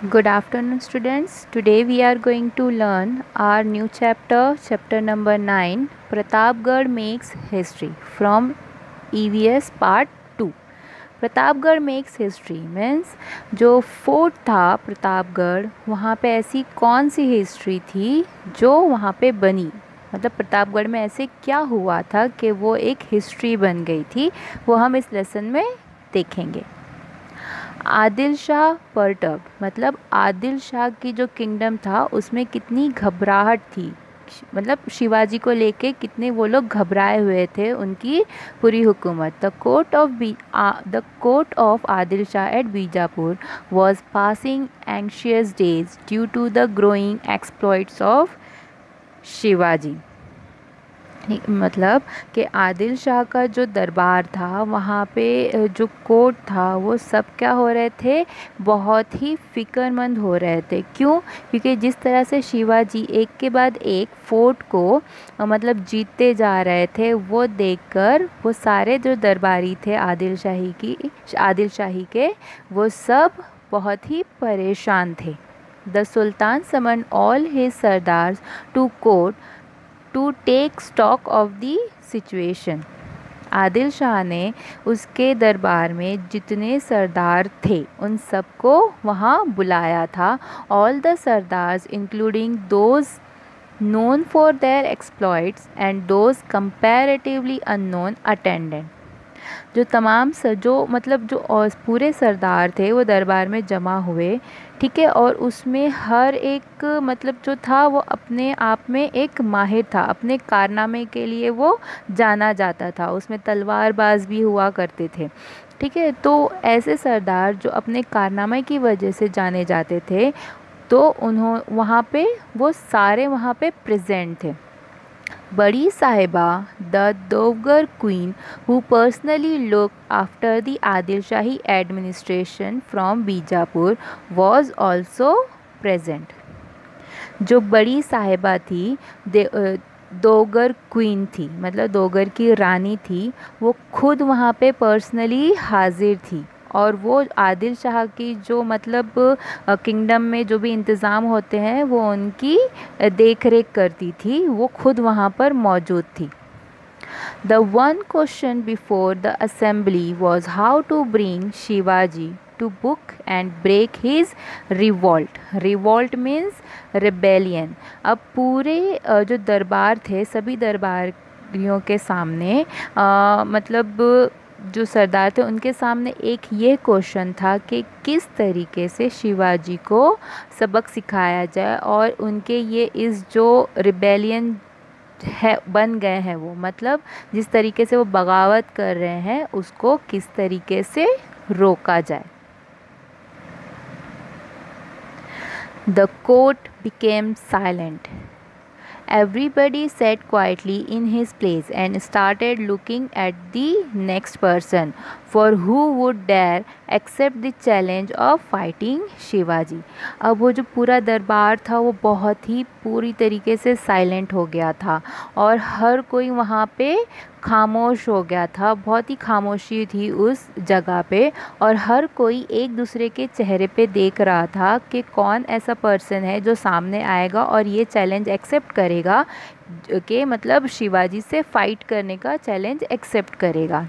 Good afternoon, students. Today we are going to learn our new chapter, chapter number 9, Pratapgarh makes history from EVS part 2. Pratapgarh makes history means जो fort था प्रतापगढ़, वहाँ पे ऐसी कौन सी history थी जो वहाँ पे बनी, मतलब प्रतापगढ़ में ऐसे क्या हुआ था कि वो एक हिस्ट्री बन गई थी, वो हम इस लेसन में देखेंगे। आदिल शाह परटब, मतलब आदिल शाह की जो किंगडम था उसमें कितनी घबराहट थी, मतलब शिवाजी को लेके कितने वो लोग घबराए हुए थे, उनकी पूरी हुकूमत। The court of Adil Shah at Bijapur was passing anxious days due to the growing exploits of Shivaji. मतलब कि आदिल शाह का जो दरबार था वहाँ पे जो कोर्ट था वो सब क्या हो रहे थे, बहुत ही फ़िक्रमंद हो रहे थे। क्यों? क्योंकि जिस तरह से शिवाजी एक के बाद एक फोर्ट को मतलब जीतते जा रहे थे, वो देखकर वो सारे जो दरबारी थे आदिल शाही के, वो सब बहुत ही परेशान थे। The sultan summon all his sardars to court to take stock of the situation. Adil Shah ने उसके दरबार में जितने सरदार थे उन सबको वहाँ बुलाया था। All the sardars including those known for their exploits and those comparatively unknown attended। जो तमाम जो पूरे सरदार थे वो दरबार में जमा हुए, ठीक है, और उसमें हर एक मतलब जो था वो अपने आप में एक माहिर था, अपने कारनामे के लिए वो जाना जाता था, उसमें तलवारबाज भी हुआ करते थे, ठीक है। तो ऐसे सरदार जो अपने कारनामे की वजह से जाने जाते थे, तो वहाँ पे वो सारे वहाँ पे प्रेजेंट थे। Badi Sahiba, the dowager queen who personally looked after the Adil Shahi administration from Bijapur was also present। जो बड़ी साहिबा थी, दोगर क्वीन थी, मतलब दोगर की रानी थी, वो खुद वहाँ पे पर्सनली हाजिर थी, और वो आदिल शाह की जो मतलब किंगडम में जो भी इंतज़ाम होते हैं वो उनकी देख रेख करती थी, वो खुद वहाँ पर मौजूद थी। The one question before the assembly was how to bring Shivaji to book and break his revolt। Revolt means rebellion। अब पूरे जो दरबार थे, सभी दरबारियों के सामने मतलब जो सरदार थे उनके सामने एक ये क्वेश्चन था कि किस तरीके से शिवाजी को सबक सिखाया जाए, और उनके ये इस जो रिबेलियन है बन गए हैं, वो मतलब जिस तरीके से वो बगावत कर रहे हैं उसको किस तरीके से रोका जाए। The court became silent. Everybody sat quietly in his place and started looking at the next person, for who would dare accept the challenge of fighting Shivaji. अब वो जो पूरा दरबार था वो बहुत ही पूरी तरीके से साइलेंट हो गया था, और हर कोई वहाँ पे खामोश हो गया था, बहुत ही खामोशी थी उस जगह पे, और हर कोई एक दूसरे के चेहरे पे देख रहा था कि कौन ऐसा पर्सन है जो सामने आएगा और ये चैलेंज एक्सेप्ट करेगा, कि मतलब शिवाजी से फाइट करने का चैलेंज एक्सेप्ट करेगा।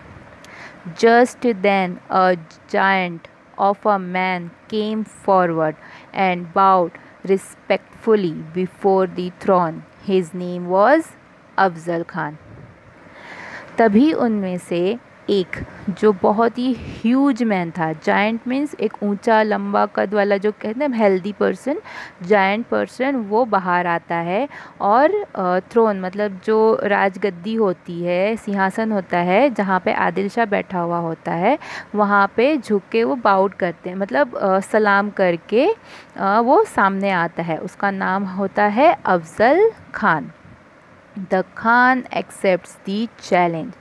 Just then a giant of a man came forward and bowed respectfully before the throne। His name was Afzal Khan. तभी उनमें से एक जो बहुत ही ह्यूज मैन था, जायंट मीन्स एक ऊंचा लंबा कद वाला, जो कहते हैं हेल्दी पर्सन, जायंट पर्सन, वो बाहर आता है, और थ्रोन मतलब जो राजगद्दी होती है, सिंहासन होता है जहाँ पे आदिल शाह बैठा हुआ होता है, वहाँ पे झुक के वो बाउट करते हैं, मतलब सलाम करके वो सामने आता है। उसका नाम होता है Afzal Khan. The Khan accepts the challenge.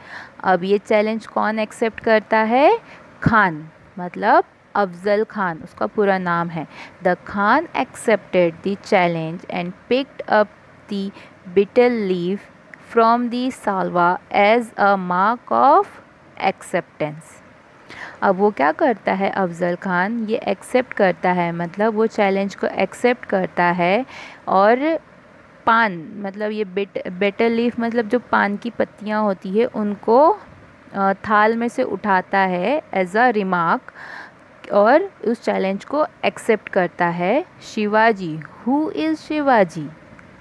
अब ये चैलेंज कौन एक्सेप्ट करता है? खान, मतलब अफजल खान उसका पूरा नाम है। The Khan accepted the challenge and picked up the betel leaf from the salver as a mark of acceptance. अब वो क्या करता है, अफज़ल खान ये एक्सेप्ट करता है, मतलब वो चैलेंज को एक्सेप्ट करता है और पान मतलब ये बेटर लीफ मतलब जो पान की पत्तियाँ होती है उनको थाल में से उठाता है एज अ रिमार्क और उस चैलेंज को एक्सेप्ट करता है। शिवाजी, हु इज़ शिवाजी,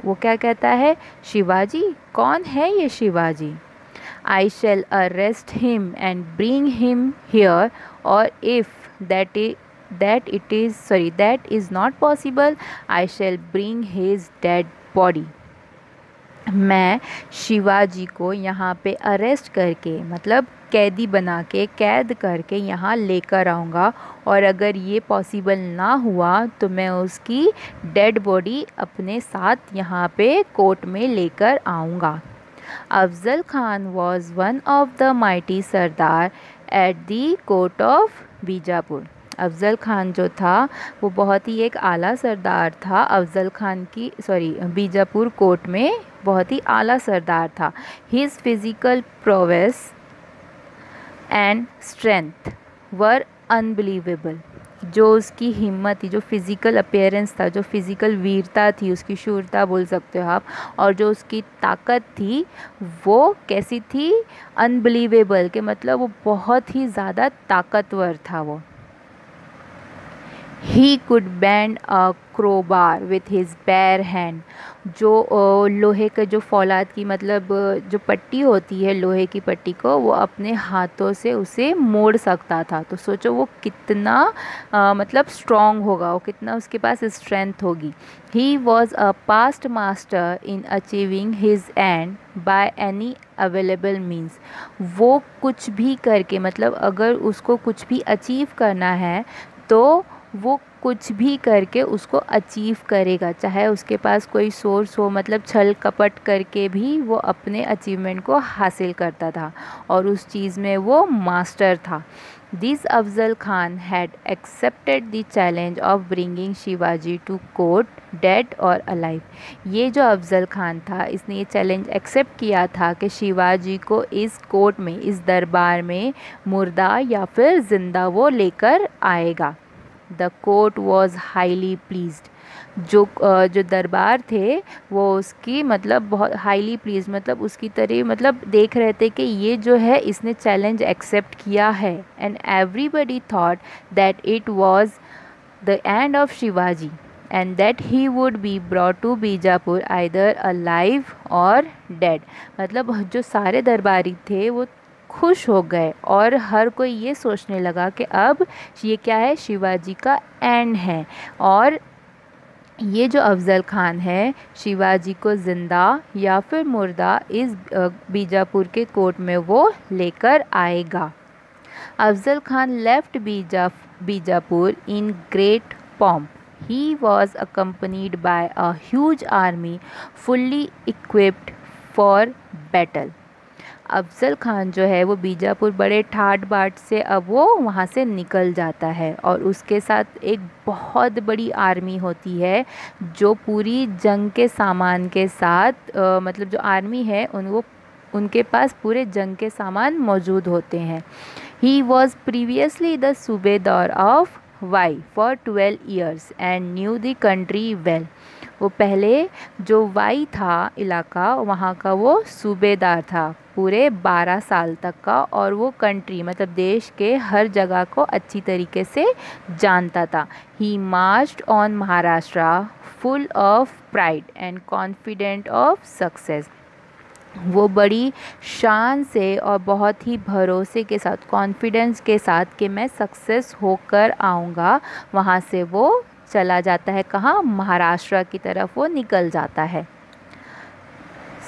वो क्या कहता है, शिवाजी कौन है ये Shivaji. I shall arrest him and bring him here, or if that is not possible, I shall bring his dead body. मैं शिवाजी को यहाँ पे अरेस्ट करके मतलब कैदी बना के कैद करके यहाँ लेकर आऊँगा, और अगर ये पॉसिबल ना हुआ तो मैं उसकी डेड बॉडी अपने साथ यहाँ पे कोर्ट में लेकर आऊँगा। Afzal Khan was one of the mighty Sardar at the court of Bijapur. Afzal Khan जो था वो बहुत ही एक आला सरदार था, बीजापुर कोर्ट में बहुत ही आला सरदार था। His physical prowess and strength were unbelievable। जो उसकी हिम्मत थी, जो फिज़िकल अपीयरेंस था, जो फिज़िकल वीरता थी, उसकी शूरता बोल सकते हो आप, और जो उसकी ताकत थी वो कैसी थी, अनबिलीवेबल के मतलब वो बहुत ही ज़्यादा ताकतवर था वो। He could bend a crowbar with his bare hand। जो लोहे का जो फौलाद की मतलब जो पट्टी होती है लोहे की पट्टी को, वो अपने हाथों से उसे मोड़ सकता था। तो सोचो वो कितना मतलब स्ट्रॉन्ग होगा, वो कितना उसके पास स्ट्रेंथ होगी। He was a past master in achieving his end by any available means। वो कुछ भी करके मतलब अगर उसको कुछ भी अचीव करना है तो वो कुछ भी करके उसको अचीव करेगा, चाहे उसके पास कोई सोर्स हो, मतलब छल कपट करके भी वो अपने अचीवमेंट को हासिल करता था और उस चीज़ में वो मास्टर था। This Afzal Khan had accepted the challenge of bringing Shivaji to court dead or alive. ये जो अफज़ल खान था इसने ये चैलेंज एक्सेप्ट किया था कि शिवाजी को इस कोर्ट में, इस दरबार में मुर्दा या फिर ज़िंदा वो लेकर आएगा। The court was highly pleased. जो दरबार थे वो उसकी मतलब बहुत हाईली प्लीज मतलब उसकी तरह मतलब देख रहे थे कि ये जो है इसने चैलेंज एक्सेप्ट किया है। And everybody thought that it was the end of Shivaji and that he would be brought to Bijapur either alive or dead. मतलब जो सारे दरबारी थे वो खुश हो गए और हर कोई ये सोचने लगा कि अब ये क्या है, शिवाजी का एंड है और ये जो अफज़ल खान है शिवाजी को ज़िंदा या फिर मुर्दा इस बीजापुर के कोर्ट में वो लेकर आएगा। Afzal Khan left Bijapur in great pomp। He was accompanied by a huge army fully equipped for battle। Afzal Khan जो है वो बीजापुर बड़े ठाट बाट से अब वो वहाँ से निकल जाता है और उसके साथ एक बहुत बड़ी आर्मी होती है जो पूरी जंग के सामान के साथ मतलब जो आर्मी है उनके पास पूरे जंग के सामान मौजूद होते हैं। He was previously the subedar of Wai for 12 years and knew the country well. वो पहले जो वाई था इलाका वहाँ का वो सूबेदार था पूरे 12 साल तक का और वो कंट्री मतलब देश के हर जगह को अच्छी तरीके से जानता था। He marched on Maharashtra full of pride and confident of success. वो बड़ी शान से और बहुत ही भरोसे के साथ, कॉन्फिडेंस के साथ कि मैं सक्सेस होकर आऊँगा, वहाँ से वो चला जाता है। कहाँ? महाराष्ट्र की तरफ वो निकल जाता है।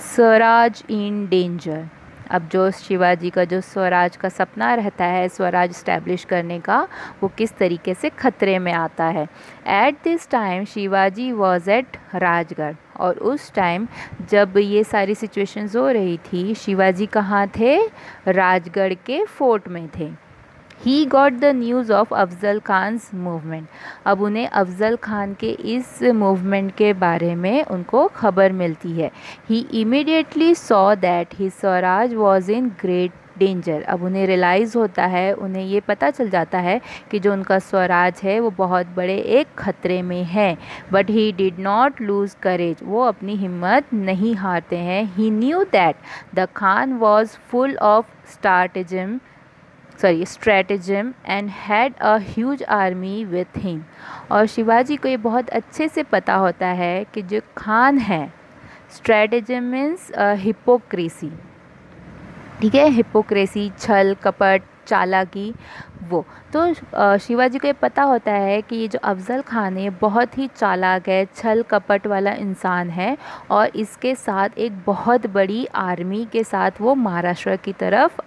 Swaraj in danger. अब जो शिवाजी का जो स्वराज का सपना रहता है स्वराज इस्टेब्लिश करने का, वो किस तरीके से खतरे में आता है। At this time Shivaji was at Rajgarh. और उस टाइम जब ये सारी सिचुएशंस हो रही थी शिवाजी कहाँ थे? राजगढ़ के फोर्ट में थे। He got the news of Afzal Khan's movement. अब उन्हें अफज़ल खान के इस मूवमेंट के बारे में उनको खबर मिलती है। He immediately saw that his swaraj was in great danger. अब उन्हें रियलाइज़ होता है, उन्हें ये पता चल जाता है कि जो उनका स्वराज है वो बहुत बड़े एक खतरे में है। But he did not lose courage, वो अपनी हिम्मत नहीं हारते हैं। He knew that the Khan was full of stratagem and had a huge army with him. और शिवाजी को ये बहुत अच्छे से पता होता है कि जो खान है, स्ट्रैटेजिम मीन्स हिपोक्रेसी, ठीक है, हिपोक्रेसी, छल कपट चालाकी, वो तो शिवाजी को ये पता होता है कि ये जो अफज़ल खान है बहुत ही चालाक है, छल कपट वाला इंसान है, और इसके साथ एक बहुत बड़ी आर्मी के साथ वो महाराष्ट्र की तरफ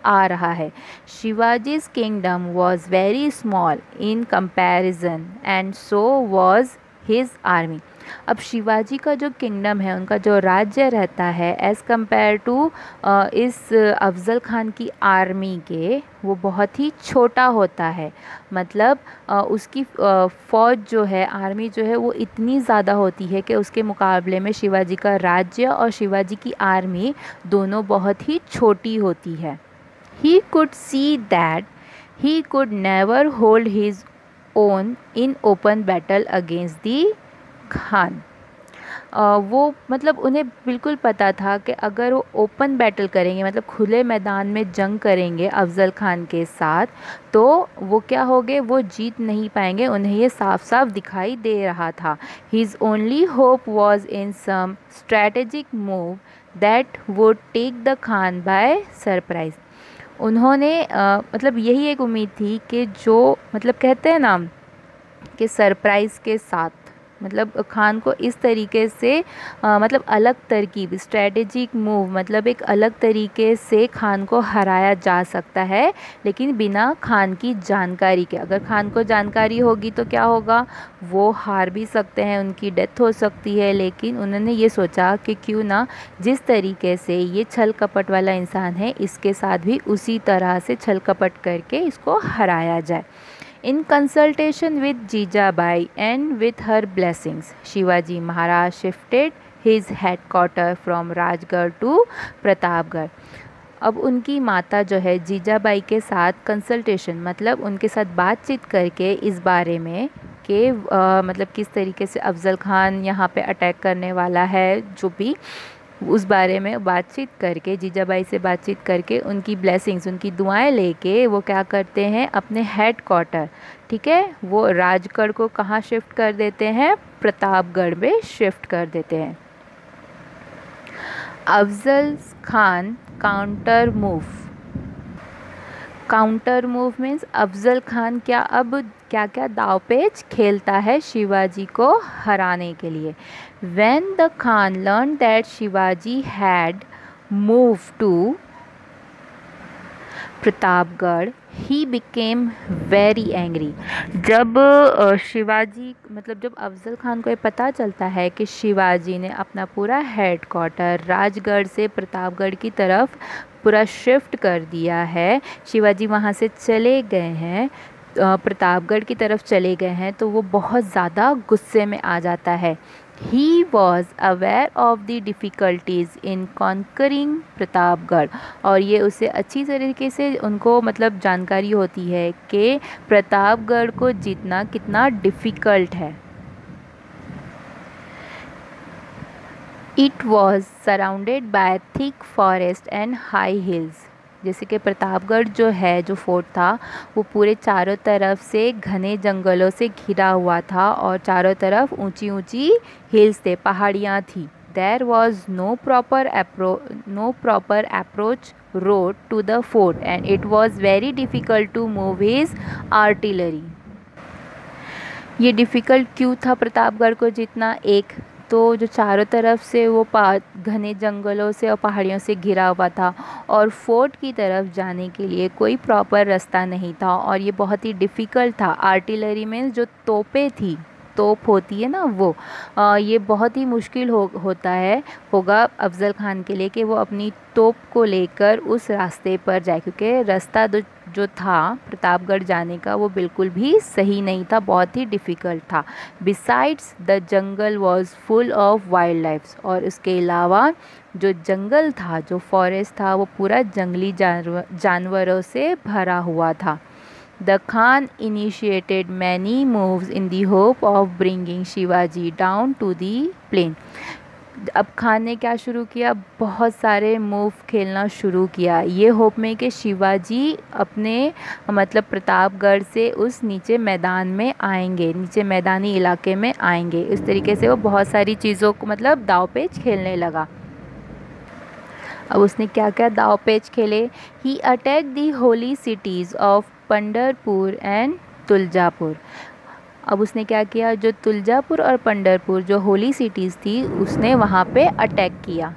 आ रहा है। Shivaji's kingdom was very small in comparison and so was his army. अब शिवाजी का जो किंगडम है, उनका जो राज्य रहता है, एज़ कम्पेयर टू इस अफज़ल खान की आर्मी के, वो बहुत ही छोटा होता है। मतलब उसकी फ़ौज जो है, आर्मी जो है, वो इतनी ज़्यादा होती है कि उसके मुकाबले में शिवाजी का राज्य और शिवाजी की आर्मी दोनों बहुत ही छोटी होती है। He could see that he could never hold his own in open battle against the Khan. वो मतलब उन्हें बिल्कुल पता था कि अगर वो ओपन बैटल करेंगे, मतलब खुले मैदान में जंग करेंगे अफज़ल खान के साथ, तो वो क्या होंगे, वो जीत नहीं पाएंगे। उन्हें ये साफ साफ दिखाई दे रहा था। His only hope was in some strategic move that would take the Khan by surprise. उन्होंने मतलब यही एक उम्मीद थी कि जो मतलब कहते हैं ना कि सरप्राइज़ के साथ, मतलब खान को इस तरीके से मतलब अलग तरकीब, स्ट्रेटेजिक मूव, मतलब एक अलग तरीके से खान को हराया जा सकता है, लेकिन बिना खान की जानकारी के। अगर खान को जानकारी होगी तो क्या होगा, वो हार भी सकते हैं, उनकी डेथ हो सकती है। लेकिन उन्होंने ये सोचा कि क्यों ना जिस तरीके से ये छल कपट वाला इंसान है, इसके साथ भी उसी तरह से छल कपट करके इसको हराया जाए। In consultation with Jijabai and with her blessings, Shivaji Maharaj shifted his headquarters from Rajgarh to Pratapgarh. अब उनकी माता जो है जीजाबाई के साथ कंसल्टेशन, मतलब उनके साथ बातचीत करके इस बारे में कि मतलब किस तरीके से अफज़ल खान यहाँ पे अटैक करने वाला है, जो भी उस बारे में बातचीत करके, जीजाबाई से बातचीत करके, उनकी ब्लेसिंग्स, उनकी दुआएं लेके वो क्या करते हैं, अपने हेड क्वार्टर, ठीक है, वो राजगढ़ को कहाँ शिफ्ट कर देते हैं, प्रतापगढ़ में शिफ्ट कर देते हैं। Afzal Khan counter move means Afzal Khan क्या क्या दाव पेच खेलता है शिवाजी को हराने के लिए। When the Khan learned that Shivaji had moved to Pratapgarh, he became very angry। जब शिवाजी, मतलब जब अफज़ल खान को ये पता चलता है कि शिवाजी ने अपना पूरा हेड क्वार्टर राजगढ़ से प्रतापगढ़ की तरफ पूरा शिफ्ट कर दिया है, शिवाजी वहाँ से चले गए हैं, प्रतापगढ़ की तरफ चले गए हैं, तो वो बहुत ज़्यादा गुस्से में आ जाता है। He was aware of the difficulties in conquering Pratapgarh, और ये उसे अच्छी तरीके से उनको मतलब जानकारी होती है कि प्रतापगढ़ को जीतना कितना डिफ़िकल्ट है। It was surrounded by thick forest and high hills। जैसे कि प्रतापगढ़ जो है, जो फोर्ट था, वो पूरे चारों तरफ से घने जंगलों से घिरा हुआ था और चारों तरफ ऊंची ऊंची हिल्स थे, पहाड़ियाँ थी। There was no proper approach road to the fort and it was very difficult to move his artillery। ये डिफ़िकल्ट क्यों था प्रतापगढ़ को जीतना? एक तो जो चारों तरफ से वो घने जंगलों से और पहाड़ियों से घिरा हुआ था, और फोर्ट की तरफ जाने के लिए कोई प्रॉपर रास्ता नहीं था, और ये बहुत ही डिफ़िकल्ट था। आर्टिलरी में जो तोपें थी, तोप होती है ना, वो ये बहुत ही मुश्किल होगा अफज़ल खान के लिए कि वो अपनी तोप को लेकर उस रास्ते पर जाए, क्योंकि रास्ता जो जो था प्रतापगढ़ जाने का वो बिल्कुल भी सही नहीं था, बहुत ही डिफ़िकल्ट था। Besides the jungle was full of wild lifes, और इसके अलावा जो जंगल था, जो फॉरेस्ट था, वो पूरा जंगली जानवरों से भरा हुआ था। The Khan initiated many moves in the hope of bringing Shivaji down to the plain. अब खान ने क्या शुरू किया, बहुत सारे मूव खेलना शुरू किया ये होप में कि शिवाजी अपने मतलब प्रतापगढ़ से उस नीचे मैदान में आएंगे, नीचे मैदानी इलाके में आएंगे। इस तरीके से वो बहुत सारी चीज़ों को मतलब दाव पेच खेलने लगा। अब उसने क्या क्या दाव पेच खेले। He attack the holy cities of Pandharpur and Tuljapur. अब उसने क्या किया, जो तुलजापुर और पंढरपुर जो होली सिटीज़ थी उसने वहाँ पे अटैक किया।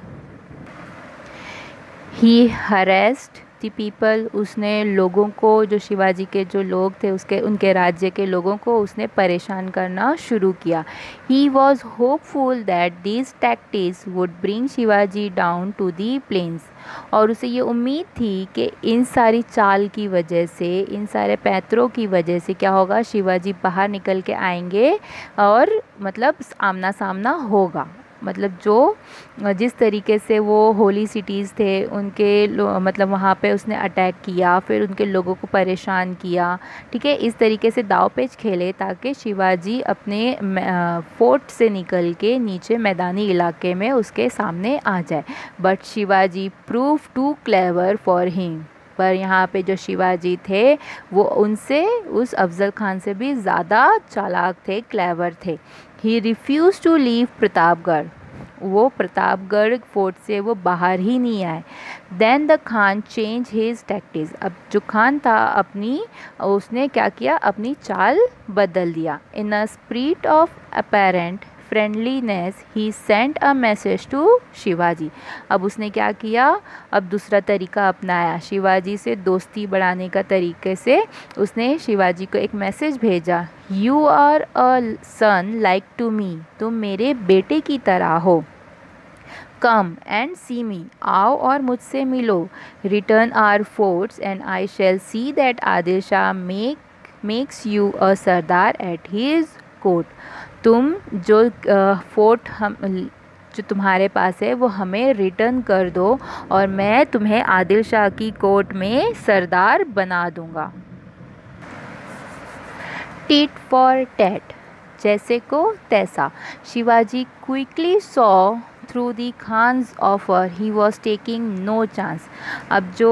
ही हरेस्ड द पीपल, उसने लोगों को, जो शिवाजी के जो लोग थे उसके उनके राज्य के लोगों को उसने परेशान करना शुरू किया। He was hopeful that these tactics would bring Shivaji down to the plains, और उसे ये उम्मीद थी कि इन सारी चाल की वजह से, इन सारे पैंतरों की वजह से क्या होगा, शिवाजी बाहर निकल के आएंगे और मतलब आमना सामना होगा। मतलब जो जिस तरीके से वो होली सिटीज़ थे उनके मतलब वहाँ पे उसने अटैक किया, फिर उनके लोगों को परेशान किया, ठीक है, इस तरीके से दाव पेच खेले ताकि शिवाजी अपने फोर्ट से निकल के नीचे मैदानी इलाके में उसके सामने आ जाए। But Shivaji prove too clever for him, पर यहाँ पे जो शिवाजी थे वो उनसे, उस अफजल खान से भी ज़्यादा चालाक थे, क्लेवर थे। He refuse to leave Pratapgarh, वो प्रतापगढ़ फोर्ट से वो बाहर ही नहीं आए। Then the Khan change his tactics, अब जो खान था उसने क्या किया, अपनी चाल बदल दिया। In a spirit of apparent friendliness he sent a message to Shivaji, अब उसने क्या किया, अब दूसरा तरीका अपनाया, शिवाजी से दोस्ती बढ़ाने का तरीके से उसने शिवाजी को एक मैसेज भेजा। You are a son like to me, तुम मेरे बेटे की तरह हो। कम एंड सी मी, आओ और मुझसे मिलो। Return our forts and I shall see that Adil Shah makes you a sardar at his court, तुम जो फोर्ट जो तुम्हारे पास है वो हमें रिटर्न कर दो और मैं तुम्हें आदिल शाह की कोर्ट में सरदार बना दूंगा। टिट फॉर टैट, जैसे को तैसा, Shivaji quickly saw through the Khan's offer he was taking no chance. अब जो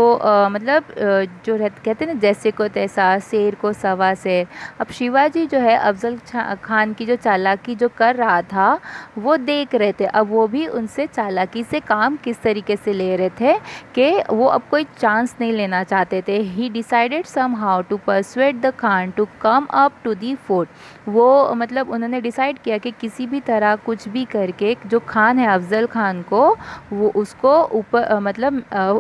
जो कहते हैं ना, जैसे को तैसा, शेर को सवा शेर, अब शिवाजी जो है अफजल खान की जो चालाकी जो कर रहा था वो देख रहे थे। अब वो भी उनसे चालाकी से काम किस तरीके से ले रहे थे कि वो अब कोई चांस नहीं लेना चाहते थे। He decided somehow to persuade the Khan to come up to the fort, वो मतलब उन्होंने डिसाइड किया कि किसी भी तरह कुछ भी करके जो खान है अफजल खान को, वो उसको ऊपर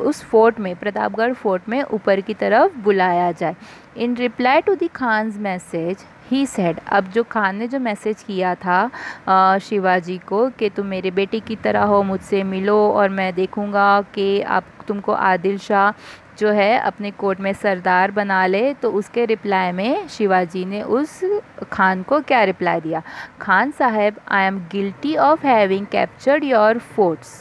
उस फोर्ट में, प्रतापगढ़ फोर्ट में ऊपर की तरफ बुलाया जाए। In reply to the Khan's message he said, अब जो खान ने जो मैसेज किया था शिवाजी को कि तुम मेरे बेटे की तरह हो, मुझसे मिलो और मैं देखूंगा कि तुमको आदिल शाह जो है अपने कोर्ट में सरदार बना ले, तो उसके रिप्लाई में शिवाजी ने उस खान को क्या रिप्लाई दिया, खान साहब I am guilty of having captured your forts,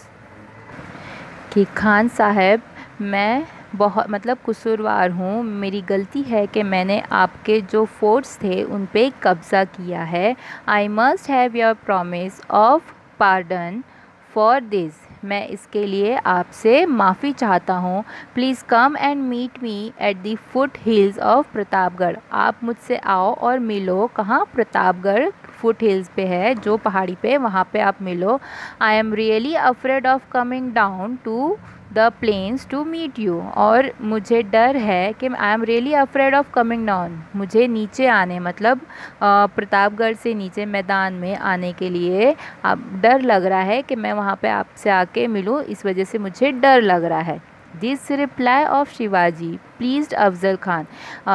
कि खान साहब मैं बहुत कसूरवार हूँ, मेरी गलती है कि मैंने आपके जो फोर्ट्स थे उन पे कब्ज़ा किया है। I must have your promise of pardon for this, मैं इसके लिए आपसे माफ़ी चाहता हूँ। Please come and meet me at the foothills of Pratapgarh, आप मुझसे आओ और मिलो, कहाँ, प्रतापगढ़ फुट हिल्स पे है जो पहाड़ी पे, वहाँ पे आप मिलो। I am really afraid of coming down to the plains to meet you, और मुझे डर है कि I am really afraid of coming down, मुझे नीचे आने प्रतापगढ़ से नीचे मैदान में आने के लिए अब डर लग रहा है कि मैं वहाँ पे आपसे आके मिलूँ, इस वजह से मुझे डर लग रहा है। This reply off Shivaji pleased Afzal Khan,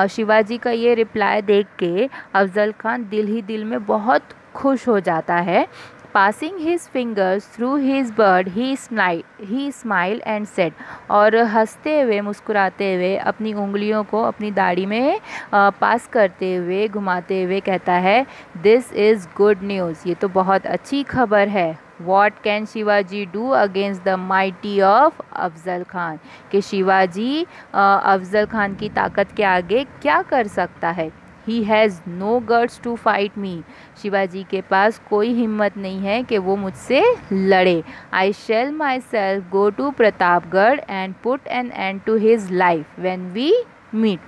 Shivaji का ये रिप्लाई देख के अफजल खान दिल ही दिल में बहुत खुश हो जाता है। Passing his fingers through his beard, he smiled and said, और हंसते हुए मुस्कुराते हुए अपनी उंगलियों को अपनी दाढ़ी में पास करते हुए घुमाते हुए कहता है, दिस इज़ गुड न्यूज़, ये तो बहुत अच्छी खबर है। What can Shivaji do against the mighty of Afzal Khan, कि शिवाजी अफजल खान की ताकत के आगे क्या कर सकता है। He has no guts to fight me, Shivaji के पास कोई हिम्मत नहीं है कि वो मुझसे लड़े। I shall myself go to Pratapgarh and put an end to his life when we meet,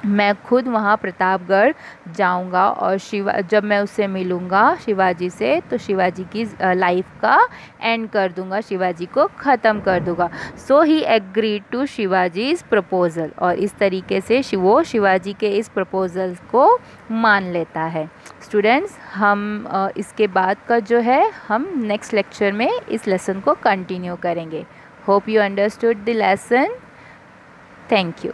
मैं खुद वहाँ प्रतापगढ़ जाऊँगा और जब मैं उससे मिलूँगा शिवाजी से, तो शिवाजी की लाइफ का एंड कर दूँगा, शिवाजी को ख़त्म कर दूँगा। सो ही एग्रीड टू शिवाजीज़ प्रपोज़ल, और इस तरीके से वो शिवाजी के इस प्रपोज़ल को मान लेता है। स्टूडेंट्स, हम इसके बाद का जो है हम नेक्स्ट लेक्चर में इस लेसन को कंटिन्यू करेंगे। Hope you understood the lesson. Thank you.